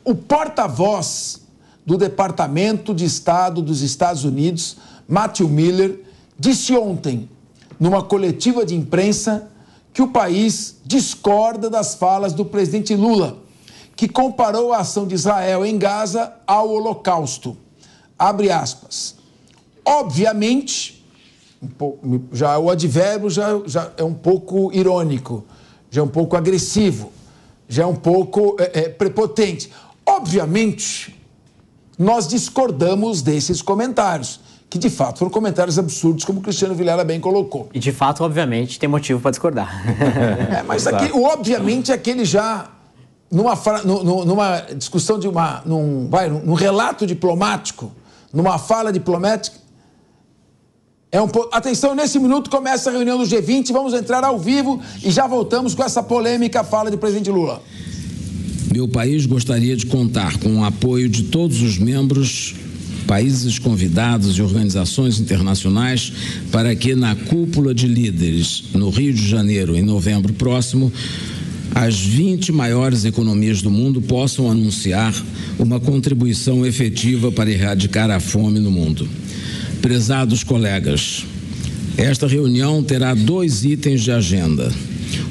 O porta-voz do Departamento de Estado dos Estados Unidos, Matthew Miller, disse ontem, numa coletiva de imprensa, que o país discorda das falas do presidente Lula, que comparou a ação de Israel em Gaza ao Holocausto. Abre aspas. Obviamente, já o advérbio já é um pouco irônico, já é um pouco agressivo, já é um pouco prepotente. Obviamente, nós discordamos desses comentários, que de fato foram comentários absurdos, como o Cristiano Vilela bem colocou. E de fato, obviamente, tem motivo para discordar. Mas aqui, obviamente, aquele já, numa discussão de num relato diplomático, numa fala diplomática, atenção, nesse minuto começa a reunião do G20, vamos entrar ao vivo e já voltamos com essa polêmica fala do presidente Lula. Meu país gostaria de contar com o apoio de todos os membros, países convidados e organizações internacionais para que na cúpula de líderes no Rio de Janeiro, em novembro próximo, as 20 maiores economias do mundo possam anunciar uma contribuição efetiva para erradicar a fome no mundo. Prezados colegas, esta reunião terá 2 itens de agenda.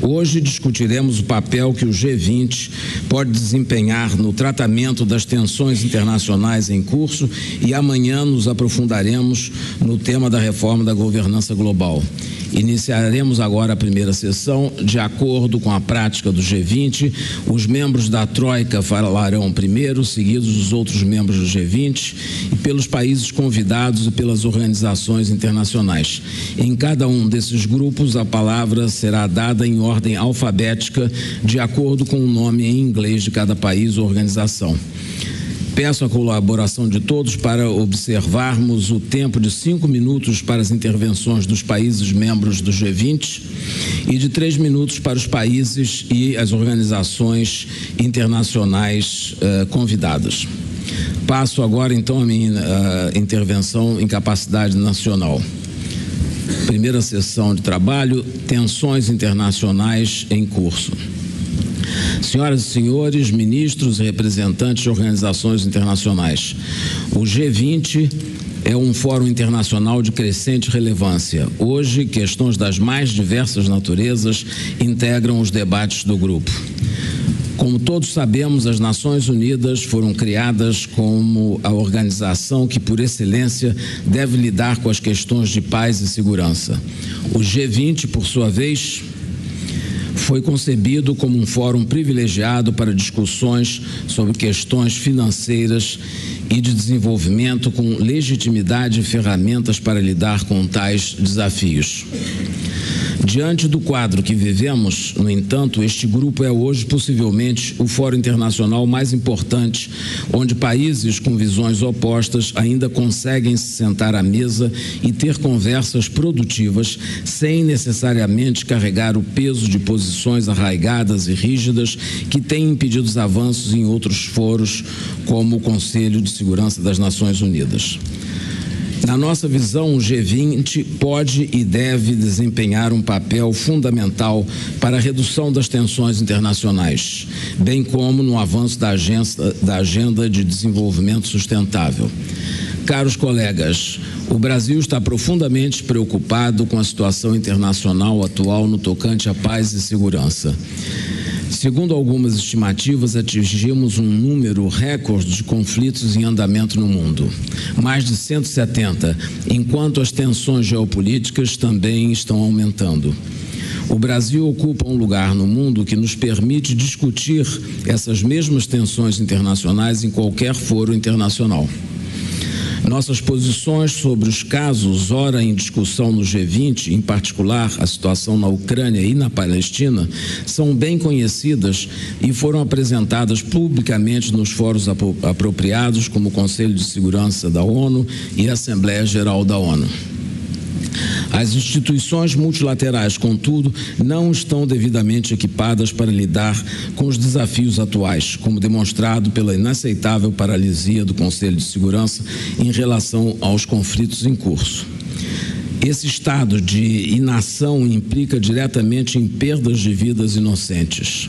Hoje discutiremos o papel que o G20 pode desempenhar no tratamento das tensões internacionais em curso e amanhã nos aprofundaremos no tema da reforma da governança global. Iniciaremos agora a primeira sessão. De acordo com a prática do G20, os membros da Troika falarão primeiro, seguidos dos outros membros do G20 e pelos países convidados e pelas organizações internacionais. Em cada um desses grupos, a palavra será dada em ordem alfabética, de acordo com o nome em inglês de cada país ou organização. Peço a colaboração de todos para observarmos o tempo de 5 minutos para as intervenções dos países membros do G20 e de 3 minutos para os países e as organizações internacionais convidadas. Passo agora, então, a minha intervenção em capacidade nacional. Primeira sessão de trabalho, tensões internacionais em curso. Senhoras e senhores, ministros e representantes de organizações internacionais, o G20 é um fórum internacional de crescente relevância. Hoje, questões das mais diversas naturezas integram os debates do grupo. Como todos sabemos, as Nações Unidas foram criadas como a organização que, por excelência, deve lidar com as questões de paz e segurança. O G20, por sua vez, foi concebido como um fórum privilegiado para discussões sobre questões financeiras e de desenvolvimento com legitimidade e ferramentas para lidar com tais desafios. Diante do quadro que vivemos, no entanto, este grupo é hoje possivelmente o fórum internacional mais importante, onde países com visões opostas ainda conseguem se sentar à mesa e ter conversas produtivas sem necessariamente carregar o peso de posições arraigadas e rígidas que têm impedido os avanços em outros foros, como o Conselho de Segurança das Nações Unidas. Na nossa visão, o G20 pode e deve desempenhar um papel fundamental para a redução das tensões internacionais, bem como no avanço da Agenda de Desenvolvimento Sustentável. Caros colegas, o Brasil está profundamente preocupado com a situação internacional atual no tocante à paz e segurança. Segundo algumas estimativas, atingimos um número recorde de conflitos em andamento no mundo, mais de 170, enquanto as tensões geopolíticas também estão aumentando. O Brasil ocupa um lugar no mundo que nos permite discutir essas mesmas tensões internacionais em qualquer foro internacional. Nossas posições sobre os casos ora em discussão no G20, em particular a situação na Ucrânia e na Palestina, são bem conhecidas e foram apresentadas publicamente nos fóruns apropriados, como o Conselho de Segurança da ONU e a Assembleia Geral da ONU. As instituições multilaterais, contudo, não estão devidamente equipadas para lidar com os desafios atuais, como demonstrado pela inaceitável paralisia do Conselho de Segurança em relação aos conflitos em curso. Esse estado de inação implica diretamente em perdas de vidas inocentes.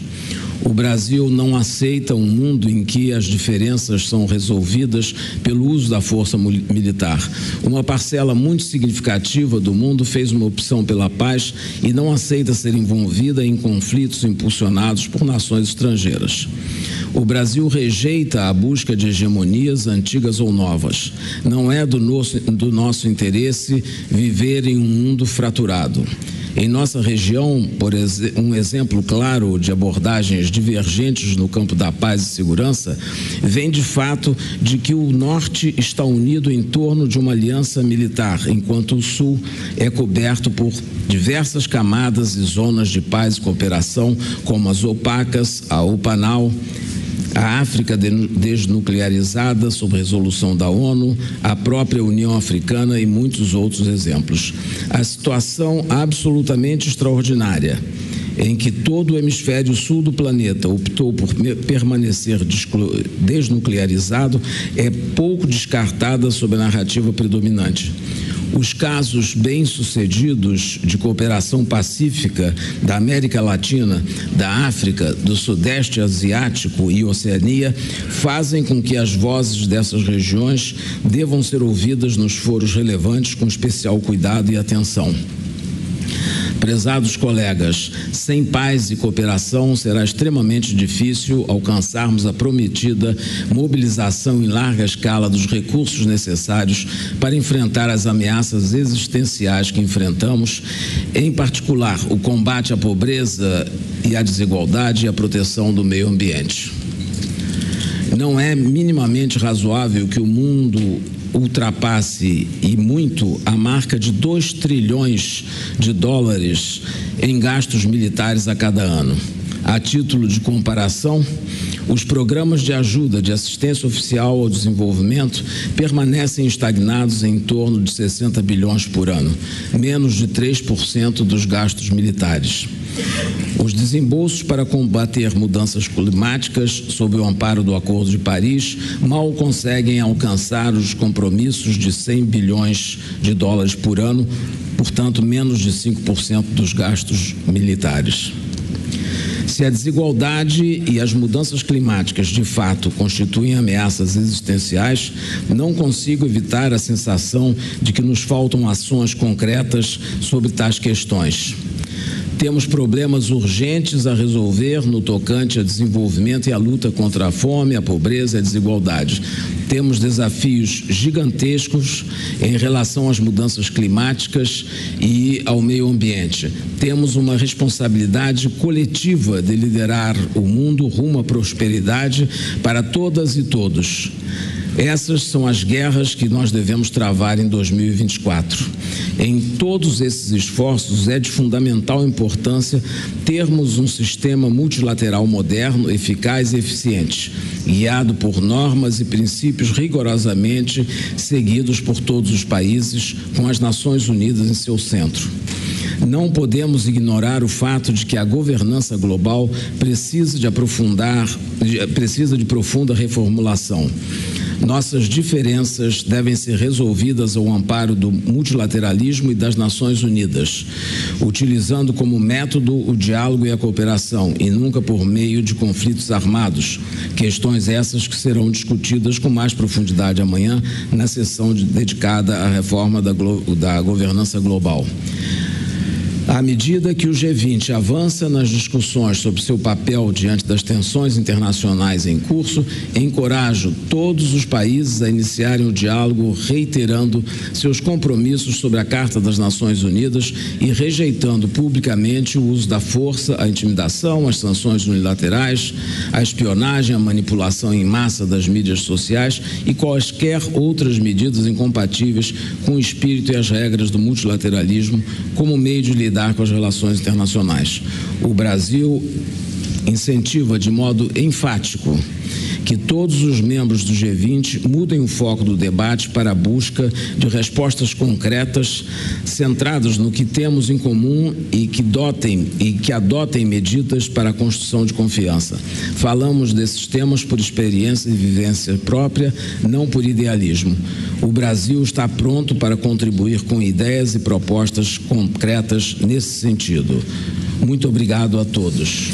O Brasil não aceita um mundo em que as diferenças são resolvidas pelo uso da força militar. Uma parcela muito significativa do mundo fez uma opção pela paz e não aceita ser envolvida em conflitos impulsionados por nações estrangeiras. O Brasil rejeita a busca de hegemonias antigas ou novas. Não é do nosso interesse viver em um mundo fraturado. Em nossa região, um exemplo claro de abordagens divergentes no campo da paz e segurança vem de fato de que o Norte está unido em torno de uma aliança militar, enquanto o Sul é coberto por diversas camadas e zonas de paz e cooperação, como as OPACas, a OPANAL, a África desnuclearizada sob resolução da ONU, a própria União Africana e muitos outros exemplos. A situação absolutamente extraordinária em que todo o hemisfério sul do planeta optou por permanecer desnuclearizado é pouco descartada sob a narrativa predominante. Os casos bem-sucedidos de cooperação pacífica da América Latina, da África, do Sudeste Asiático e Oceania fazem com que as vozes dessas regiões devam ser ouvidas nos foros relevantes com especial cuidado e atenção. Prezados colegas, sem paz e cooperação será extremamente difícil alcançarmos a prometida mobilização em larga escala dos recursos necessários para enfrentar as ameaças existenciais que enfrentamos, em particular o combate à pobreza e à desigualdade e a proteção do meio ambiente. Não é minimamente razoável que o mundo ultrapasse e muito a marca de 2 trilhões de dólares em gastos militares a cada ano. A título de comparação, os programas de ajuda de assistência oficial ao desenvolvimento permanecem estagnados em torno de 60 bilhões por ano, menos de 3% dos gastos militares. Os desembolsos para combater mudanças climáticas, sob o amparo do Acordo de Paris, mal conseguem alcançar os compromissos de 100 bilhões de dólares por ano, portanto, menos de 5% dos gastos militares. Se a desigualdade e as mudanças climáticas de fato constituem ameaças existenciais, não consigo evitar a sensação de que nos faltam ações concretas sobre tais questões. Temos problemas urgentes a resolver no tocante a desenvolvimento e a luta contra a fome, a pobreza e a desigualdade. Temos desafios gigantescos em relação às mudanças climáticas e ao meio ambiente. Temos uma responsabilidade coletiva de liderar o mundo rumo à prosperidade para todas e todos. Essas são as guerras que nós devemos travar em 2024. Em todos esses esforços é de fundamental importância termos um sistema multilateral moderno, eficaz e eficiente, guiado por normas e princípios rigorosamente seguidos por todos os países, com as Nações Unidas em seu centro. Não podemos ignorar o fato de que a governança global precisa de profunda reformulação. Nossas diferenças devem ser resolvidas ao amparo do multilateralismo e das Nações Unidas, utilizando como método o diálogo e a cooperação, e nunca por meio de conflitos armados. Questões essas que serão discutidas com mais profundidade amanhã na sessão dedicada à reforma da governança global. À medida que o G20 avança nas discussões sobre seu papel diante das tensões internacionais em curso, encorajo todos os países a iniciarem o diálogo, reiterando seus compromissos sobre a Carta das Nações Unidas e rejeitando publicamente o uso da força, a intimidação, as sanções unilaterais, a espionagem, a manipulação em massa das mídias sociais e quaisquer outras medidas incompatíveis com o espírito e as regras do multilateralismo como meio de lidar com as relações internacionais. O Brasil incentiva de modo enfático que todos os membros do G20 mudem o foco do debate para a busca de respostas concretas, centradas no que temos em comum e que adotem medidas para a construção de confiança. Falamos desses temas por experiência e vivência própria, não por idealismo. O Brasil está pronto para contribuir com ideias e propostas concretas nesse sentido. Muito obrigado a todos.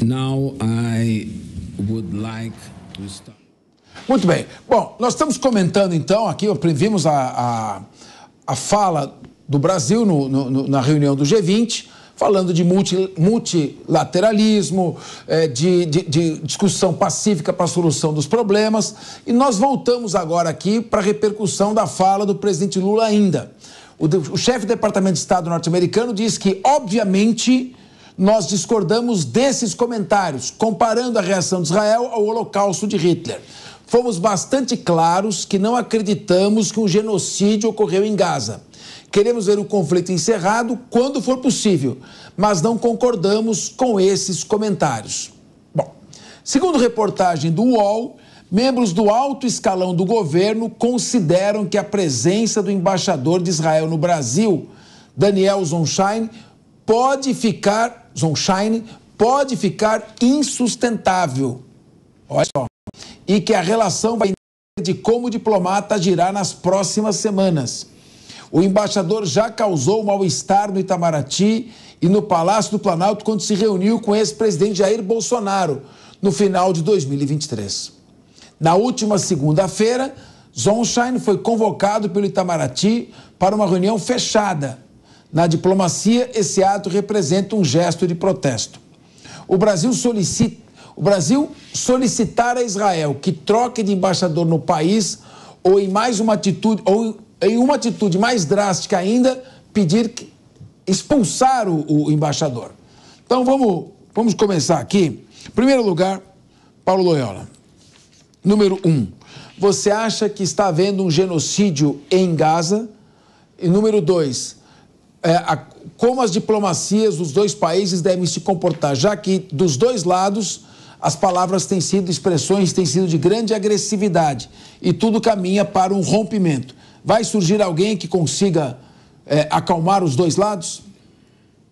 Now I would like to start. Muito bem. Bom, nós estamos comentando então aqui, vimos a fala do Brasil na reunião do G20, falando de multilateralismo, de discussão pacífica para a solução dos problemas. E nós voltamos agora aqui para a repercussão da fala do presidente Lula ainda. O chefe do Departamento de Estado norte-americano diz que, obviamente, nós discordamos desses comentários, comparando a reação de Israel ao Holocausto de Hitler. Fomos bastante claros que não acreditamos que um genocídio ocorreu em Gaza. Queremos ver o conflito encerrado quando for possível, mas não concordamos com esses comentários. Bom, segundo reportagem do UOL, membros do alto escalão do governo consideram que a presença do embaixador de Israel no Brasil, Daniel Zonshine, pode ficar insustentável. Olha só. E que a relação vai depender de como o diplomata agirá nas próximas semanas. O embaixador já causou mal-estar no Itamaraty e no Palácio do Planalto quando se reuniu com o ex-presidente Jair Bolsonaro no final de 2023. Na última segunda-feira, Zonshine foi convocado pelo Itamaraty para uma reunião fechada. Na diplomacia, esse ato representa um gesto de protesto. O Brasil solicitar a Israel que troque de embaixador no país ou em uma atitude mais drástica ainda, expulsar o embaixador. Então vamos começar aqui. Em primeiro lugar, Paulo Loyola. Número 1, você acha que está havendo um genocídio em Gaza? E número 2, como as diplomacias dos dois países devem se comportar, já que dos dois lados as palavras expressões têm sido de grande agressividade e tudo caminha para um rompimento. Vai surgir alguém que consiga acalmar os dois lados?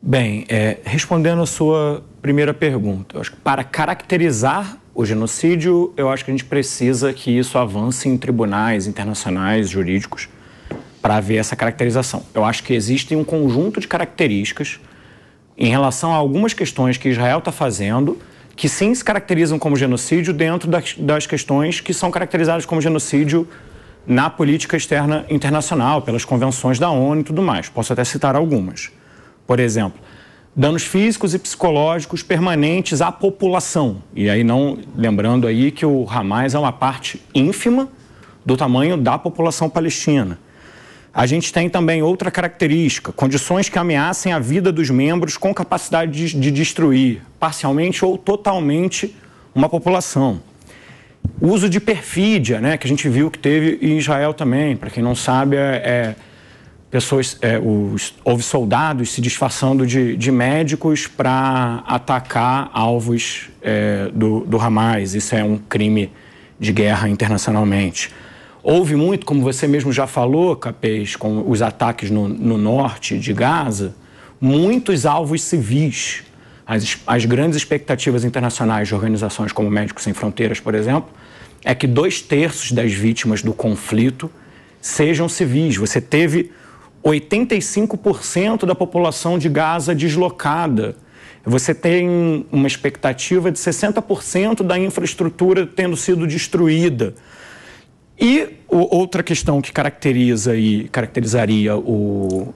Bem, respondendo a sua primeira pergunta, eu acho que para caracterizar o genocídio, eu acho que a gente precisa que isso avance em tribunais internacionais, jurídicos, para haver essa caracterização. Eu acho que existe um conjunto de características em relação a algumas questões que Israel está fazendo, que sim se caracterizam como genocídio dentro das questões que são caracterizadas como genocídio na política externa internacional, pelas convenções da ONU e tudo mais. Posso até citar algumas. Por exemplo, danos físicos e psicológicos permanentes à população. E aí lembrando aí que o Hamas é uma parte ínfima do tamanho da população palestina. A gente tem também outra característica, condições que ameacem a vida dos membros com capacidade de destruir, parcialmente ou totalmente, uma população. O uso de perfídia, que a gente viu que teve em Israel também. Para quem não sabe, houve soldados se disfarçando de médicos para atacar alvos do Hamas. Isso é um crime de guerra internacionalmente. Houve muito, como você mesmo já falou, Capês, com os ataques no norte de Gaza, muitos alvos civis. As grandes expectativas internacionais de organizações como Médicos Sem Fronteiras, por exemplo, é que 2/3 das vítimas do conflito sejam civis. Você teve 85% da população de Gaza deslocada. Você tem uma expectativa de 60% da infraestrutura tendo sido destruída. E outra questão que caracterizaria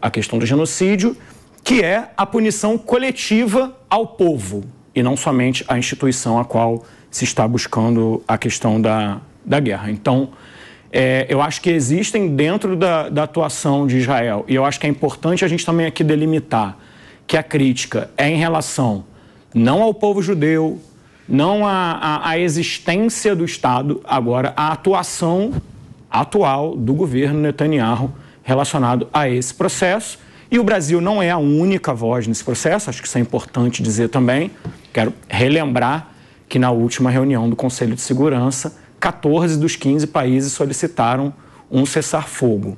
a questão do genocídio, que é a punição coletiva ao povo, e não somente à instituição a qual se está buscando a questão da guerra. Então, eu acho que existem dentro da atuação de Israel, e eu acho que é importante a gente também aqui delimitar que a crítica é em relação não ao povo judeu, não à existência do Estado, agora à atuação atual do governo Netanyahu relacionado a esse processo. E o Brasil não é a única voz nesse processo, acho que isso é importante dizer também. Quero relembrar que na última reunião do Conselho de Segurança, 14 dos 15 países solicitaram um cessar-fogo.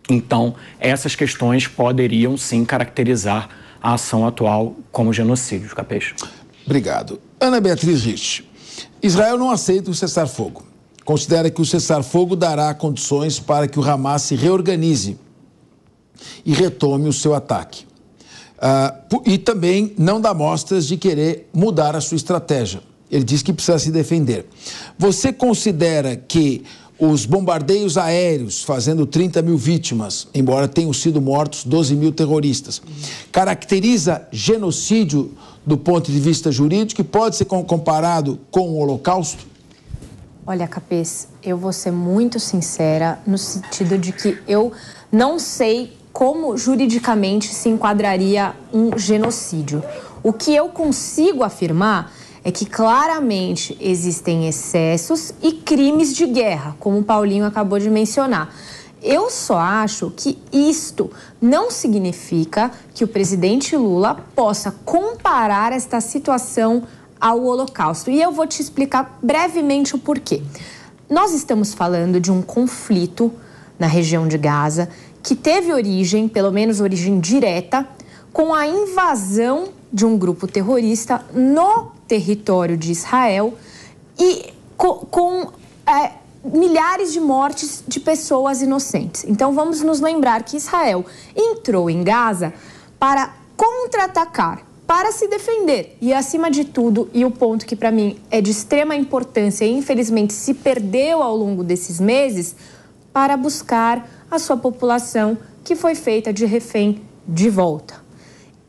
Então, essas questões poderiam sim caracterizar a ação atual como genocídio. Capês? Obrigado. Ana Beatriz Rich. Israel não aceita o cessar-fogo. Considera que o cessar-fogo dará condições para que o Hamas se reorganize e retome o seu ataque. E também não dá mostras de querer mudar a sua estratégia. Ele diz que precisa se defender. Você considera que os bombardeios aéreos, fazendo 30 mil vítimas, embora tenham sido mortos 12 mil terroristas, caracteriza genocídio do ponto de vista jurídico e pode ser comparado com o Holocausto? Olha, Capês, eu vou ser muito sincera no sentido de que eu não sei como juridicamente se enquadraria um genocídio. O que eu consigo afirmar é que claramente existem excessos e crimes de guerra, como o Paulinho acabou de mencionar. Eu só acho que isto não significa que o presidente Lula possa comparar esta situação ao Holocausto. E eu vou te explicar brevemente o porquê. Nós estamos falando de um conflito na região de Gaza que teve origem, pelo menos origem direta, com a invasão de um grupo terrorista no território de Israel e com milhares de mortes de pessoas inocentes. Então vamos nos lembrar que Israel entrou em Gaza para contra-atacar, para se defender e, acima de tudo, e o ponto que para mim é de extrema importância e infelizmente se perdeu ao longo desses meses, para buscar a sua população que foi feita de refém de volta.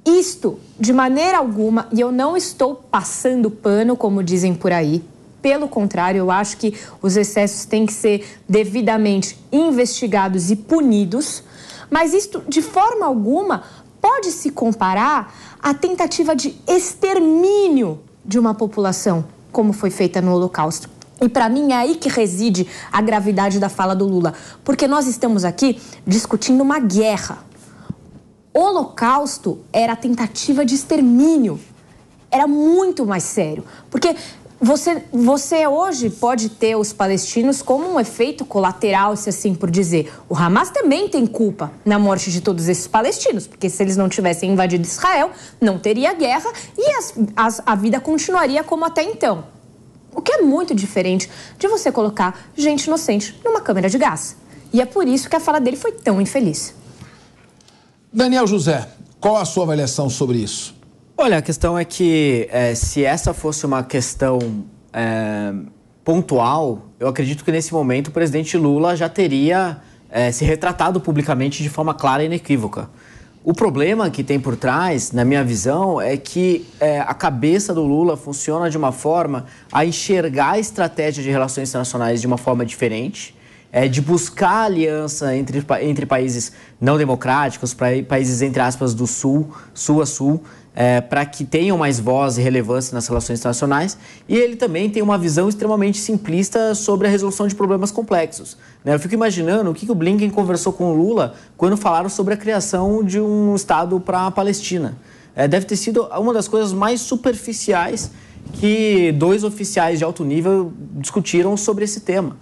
Isto, de maneira alguma, e eu não estou passando pano, como dizem por aí, pelo contrário, eu acho que os excessos têm que ser devidamente investigados e punidos, mas isto, de forma alguma, pode se comparar à tentativa de extermínio de uma população, como foi feita no Holocausto. E para mim é aí que reside a gravidade da fala do Lula, porque nós estamos aqui discutindo uma guerra. O Holocausto era a tentativa de extermínio, era muito mais sério, porque você hoje pode ter os palestinos como um efeito colateral, se assim por dizer. O Hamas também tem culpa na morte de todos esses palestinos, porque se eles não tivessem invadido Israel, não teria guerra e a vida continuaria como até então. O que é muito diferente de você colocar gente inocente numa câmara de gás. E é por isso que a fala dele foi tão infeliz. Daniel José, qual a sua avaliação sobre isso? Olha, a questão é que se essa fosse uma questão pontual, eu acredito que nesse momento o presidente Lula já teria se retratado publicamente de forma clara e inequívoca. O problema que tem por trás, na minha visão, é que a cabeça do Lula funciona de uma forma a enxergar a estratégia de relações internacionais de uma forma diferente, de buscar aliança entre países não democráticos, países, entre aspas, do sul a sul, para que tenham mais voz e relevância nas relações internacionais. E ele também tem uma visão extremamente simplista sobre a resolução de problemas complexos. Eu fico imaginando o que o Blinken conversou com o Lula quando falaram sobre a criação de um Estado para a Palestina. Deve ter sido uma das coisas mais superficiais que dois oficiais de alto nível discutiram sobre esse tema,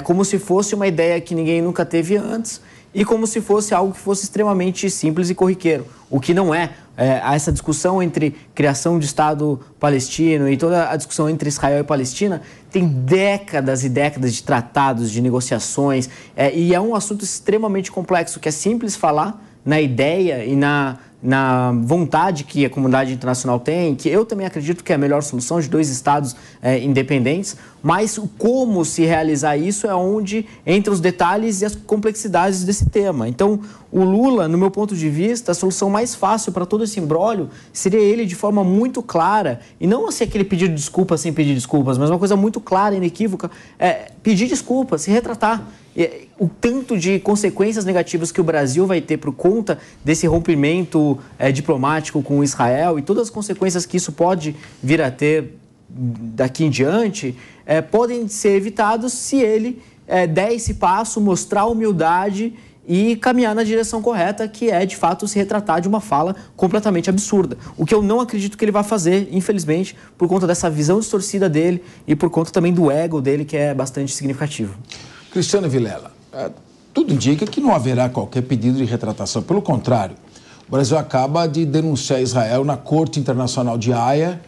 como se fosse uma ideia que ninguém nunca teve antes e como se fosse algo que fosse extremamente simples e corriqueiro, o que não é. Essa discussão entre criação de Estado palestino e toda a discussão entre Israel e Palestina tem décadas e décadas de tratados, de negociações, e é um assunto extremamente complexo, que é simples falar na ideia e na vontade que a comunidade internacional tem, que eu também acredito que é a melhor solução, de dois estados independentes, mas como se realizar isso é onde entra os detalhes e as complexidades desse tema. Então, o Lula, no meu ponto de vista, a solução mais fácil para todo esse imbróglio seria ele, de forma muito clara, e não assim aquele pedido de desculpas sem pedir desculpas, mas uma coisa muito clara e inequívoca, pedir desculpas, se retratar. O tanto de consequências negativas que o Brasil vai ter por conta desse rompimento diplomático com Israel e todas as consequências que isso pode vir a ter daqui em diante, podem ser evitados se ele der esse passo, mostrar humildade e caminhar na direção correta, que é, de fato, se retratar de uma fala completamente absurda. O que eu não acredito que ele vai fazer, infelizmente, por conta dessa visão distorcida dele e por conta também do ego dele, que é bastante significativo. Cristiano Vilela, tudo indica que não haverá qualquer pedido de retratação. Pelo contrário, o Brasil acaba de denunciar Israel na Corte Internacional de Haia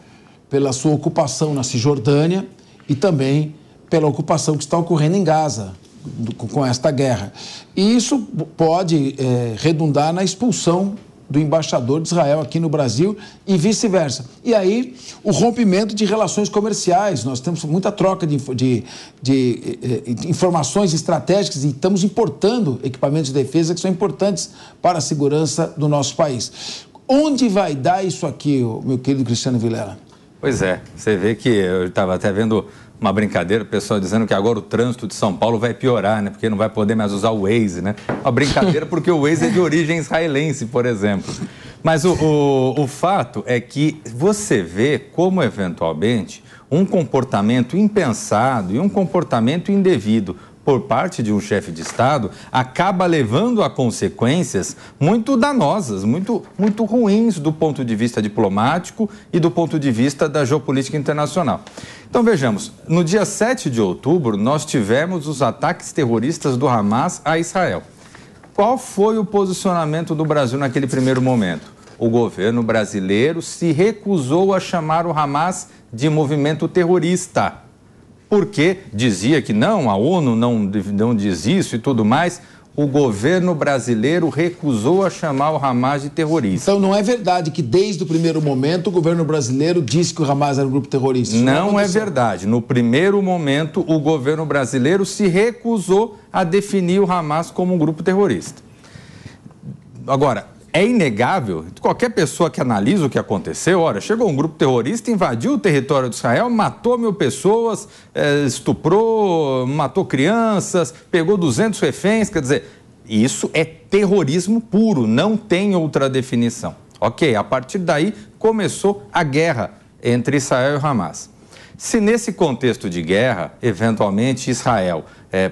pela sua ocupação na Cisjordânia e também pela ocupação que está ocorrendo em Gaza com esta guerra. E isso pode redundar na expulsão do embaixador de Israel aqui no Brasil e vice-versa. E aí, o rompimento de relações comerciais. Nós temos muita troca de informações estratégicas e estamos importando equipamentos de defesa que são importantes para a segurança do nosso país. Onde vai dar isso aqui, meu querido Cristiano Vilela? Pois é, você vê que eu estava até vendo uma brincadeira, o pessoal dizendo que agora o trânsito de São Paulo vai piorar, né? Porque não vai poder mais usar o Waze, né? Uma brincadeira porque o Waze é de origem israelense, por exemplo. Mas o fato é que você vê como, eventualmente, um comportamento impensado e um comportamento indevido por parte de um chefe de Estado acaba levando a consequências muito danosas, muito ruins do ponto de vista diplomático e do ponto de vista da geopolítica internacional. Então vejamos, no dia 7 de outubro nós tivemos os ataques terroristas do Hamas a Israel. Qual foi o posicionamento do Brasil naquele primeiro momento? O governo brasileiro se recusou a chamar o Hamas de movimento terrorista. Porque dizia que não, a ONU não diz isso e tudo mais, o governo brasileiro recusou a chamar o Hamas de terrorista. Então não é verdade que desde o primeiro momento o governo brasileiro disse que o Hamas era um grupo terrorista? Não é verdade. No primeiro momento o governo brasileiro se recusou a definir o Hamas como um grupo terrorista. Agora, é inegável, qualquer pessoa que analisa o que aconteceu, olha, chegou um grupo terrorista, invadiu o território de Israel, matou 1.000 pessoas, estuprou, matou crianças, pegou 200 reféns, quer dizer, isso é terrorismo puro, não tem outra definição. Ok, a partir daí começou a guerra entre Israel e Hamas. Se nesse contexto de guerra, eventualmente Israel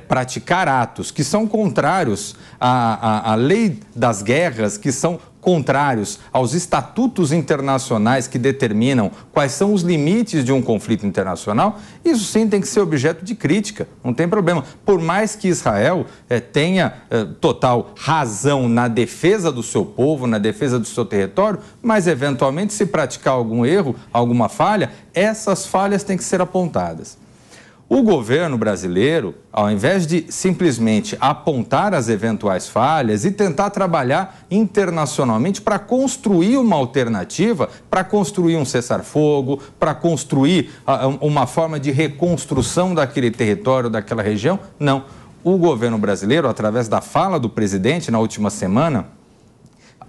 praticar atos que são contrários à lei das guerras, que são contrários aos estatutos internacionais que determinam quais são os limites de um conflito internacional, isso sim tem que ser objeto de crítica, não tem problema. Por mais que Israel tenha total razão na defesa do seu povo, na defesa do seu território, mas eventualmente se praticar algum erro, alguma falha, essas falhas têm que ser apontadas. O governo brasileiro, ao invés de simplesmente apontar as eventuais falhas e tentar trabalhar internacionalmente para construir uma alternativa, para construir um cessar-fogo, para construir uma forma de reconstrução daquele território, daquela região, não. O governo brasileiro, através da fala do presidente na última semana,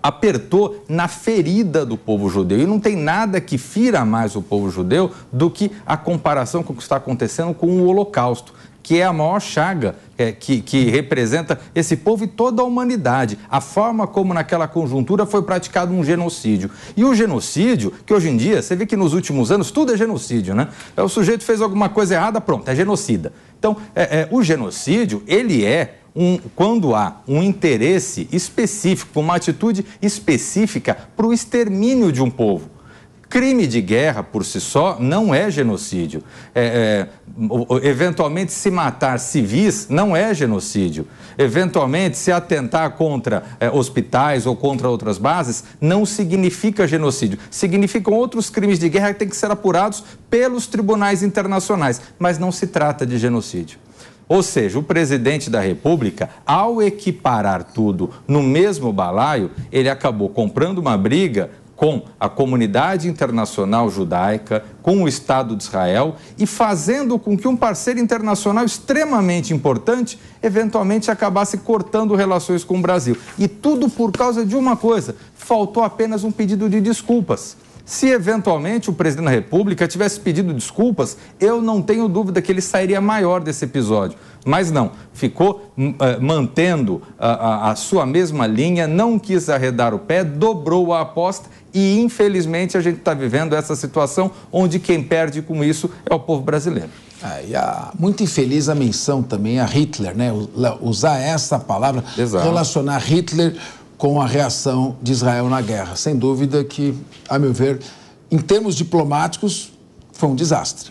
apertou na ferida do povo judeu. E não tem nada que fira mais o povo judeu do que a comparação com o que está acontecendo com o Holocausto, que é a maior chaga que representa esse povo e toda a humanidade. A forma como naquela conjuntura foi praticado um genocídio. E o genocídio, que hoje em dia, você vê que nos últimos anos tudo é genocídio, né? O sujeito fez alguma coisa errada, pronto, é genocida. Então, o genocídio, ele quando há um interesse específico, uma atitude específica para o extermínio de um povo. Crime de guerra, por si só, não é genocídio. Eventualmente, se matar civis não é genocídio. Eventualmente, se atentar contra hospitais ou contra outras bases não significa genocídio. Significam outros crimes de guerra que têm que ser apurados pelos tribunais internacionais, mas não se trata de genocídio. Ou seja, o presidente da República, ao equiparar tudo no mesmo balaio, ele acabou comprando uma briga com a comunidade internacional judaica, com o Estado de Israel e fazendo com que um parceiro internacional extremamente importante eventualmente acabasse cortando relações com o Brasil. E tudo por causa de uma coisa: faltou apenas um pedido de desculpas. Se eventualmente o presidente da República tivesse pedido desculpas, eu não tenho dúvida que ele sairia maior desse episódio. Mas não, ficou mantendo a sua mesma linha, não quis arredar o pé, dobrou a aposta e, infelizmente, a gente está vivendo essa situação onde quem perde com isso é o povo brasileiro. Muito infeliz a menção também a Hitler, né? Usar essa palavra, exato, relacionar Hitler com a reação de Israel na guerra. Sem dúvida que, a meu ver, em termos diplomáticos, foi um desastre.